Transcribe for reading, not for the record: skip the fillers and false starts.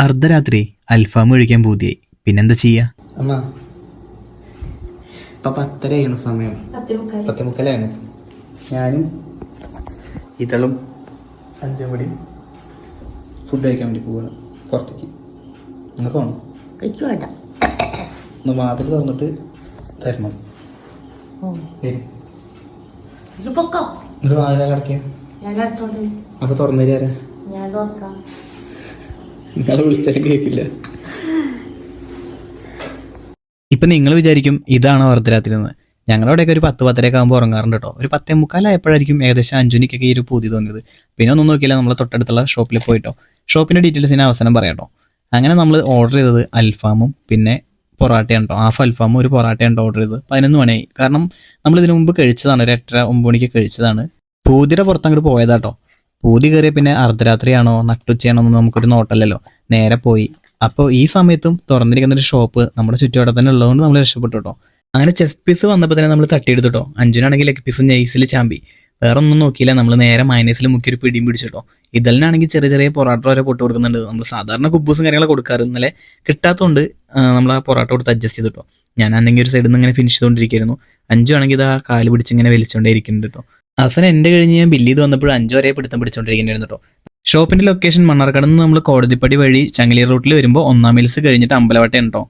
അർദ്ധരാത്രി അൽഫാം കഴിക്കാൻ പൂതിയായി. പിന്നെന്താ ചെയ്യാ? അമ്മ ഇപ്പൊ 10:30 സമയം. 10:30 ഞാനും ഇതളും അഞ്ചും കൂടി ഫുഡ് കഴിക്കാൻ വേണ്ടി പോവാണ് പുറത്തേക്ക്. നിങ്ങൾക്ക് വേണം? ഒന്ന് വാതിൽ തുറന്നിട്ട് തരണം. വരും ഇത് വാതില കിടക്കുക. അപ്പൊ തുറന്നു തരാ. നിങ്ങളെ വിളിച്ചാലും കേൾക്കില്ല. ഇപ്പം നിങ്ങൾ വിചാരിക്കും ഇതാണോ അർദ്ധരാത്രി എന്ന്. ഞങ്ങളവിടെയൊക്കെ ഒരു 10-10:30 ആകുമ്പോൾ ഉറങ്ങാറുണ്ട് കേട്ടോ. ഒരു 10:45 ആയപ്പോഴായിരിക്കും ഏകദേശം 5 മണിക്കൊക്കെ ഈ ഒരു പൂതി തോന്നിയത്. പിന്നെ ഒന്നും നോക്കിയില്ല, നമ്മൾ തൊട്ടടുത്തുള്ള ഷോപ്പിൽ പോയിട്ടോ. ഷോപ്പിൻ്റെ ഡീറ്റെയിൽസ് ഞാൻ അവസാനം പറയാം കേട്ടോ. അങ്ങനെ നമ്മൾ ഓർഡർ ചെയ്തത് അൽഫാമും പിന്നെ പൊറാട്ടയാണ് കേട്ടോ. ഹാഫ് അൽഫാമും ഒരു പൊറാട്ടയാണ് ഓർഡർ ചെയ്തത്. 11 മണിയായി. കാരണം നമ്മൾ ഇതിനു മുമ്പ് കഴിച്ചതാണ്, ഒരു 8:30-9 മണിക്ക് കഴിച്ചതാണ്. പൂതിയുടെ പുറത്ത് അങ്ങോട്ട് പോയതാട്ടോ. പൂതി കയറിയ പിന്നെ അർദ്ധരാത്രിയാണോ നട്ടുച്ചയാണോ എന്ന് നമുക്കൊരു നോട്ടല്ലല്ലോ. നേരെ പോയി. അപ്പോൾ ഈ സമയത്തും തുറന്നിരിക്കുന്നൊരു ഷോപ്പ് നമ്മുടെ ചുറ്റുപാടെ തന്നെ ഉള്ളതുകൊണ്ട് നമ്മൾ രക്ഷപ്പെട്ടു കേട്ടോ. അങ്ങനെ ചെസ്റ്റ് പീസ് വന്നപ്പോൾ തന്നെ നമ്മൾ തട്ടിയെടുത്തിട്ടോ. അഞ്ചിനാണെങ്കിൽ ലെഗ് പീസ് നൈസിൽ ചാമ്പി. വേറെ ഒന്നും നോക്കിയില്ല, നമ്മൾ നേരെ മയനൈസിൽ മുക്കിയൊരു പിടിയും പിടിച്ചിട്ടോ. ഇതിലാണെങ്കിൽ ചെറിയ ചെറിയ പൊറാട്ട വരെ പൊട്ട് കൊടുക്കുന്നുണ്ട്. നമ്മൾ സാധാരണ കുബൂസും കാര്യങ്ങളൊക്കെ കൊടുക്കാറ്. ഇന്നലെ കിട്ടാത്തതുകൊണ്ട് നമ്മൾ ആ പൊറാട്ട കൊടുത്ത് അഡ്ജസ്റ്റ് ചെയ്തിട്ടോ. ഞാനാണെങ്കിൽ ഒരു സൈഡിൽ നിന്ന് ഇങ്ങനെ ഫിനിഷ് ചെയ്തുകൊണ്ടിരിക്കുന്നു. 5 ആണെങ്കിൽ ഇത് ആ കാല് പിടിച്ച് ഇങ്ങനെ വലിച്ചുകൊണ്ടേ ഇരിക്കുന്നുണ്ട് കേട്ടോ. അവസാനം എൻ്റെ കഴിഞ്ഞ് ഞാൻ ബില്ല് ചെയ്ത് വന്നപ്പോൾ 5 വരെ പിടിച്ചുകൊണ്ടിരിക്കുന്നുണ്ടായിരുന്നു കേട്ടോ. ഷോപ്പിന്റെ ലൊക്കേഷൻ മണ്ണാർക്കാട് നിന്ന് നമ്മൾ കോടതിപ്പടി വഴി ചങ്ങലേർ റൂട്ടിൽ വരുമ്പോൾ 1-ാം മൈൽസ് കഴിഞ്ഞിട്ട് അമ്പലവട്ടയാണ് കേട്ടോ.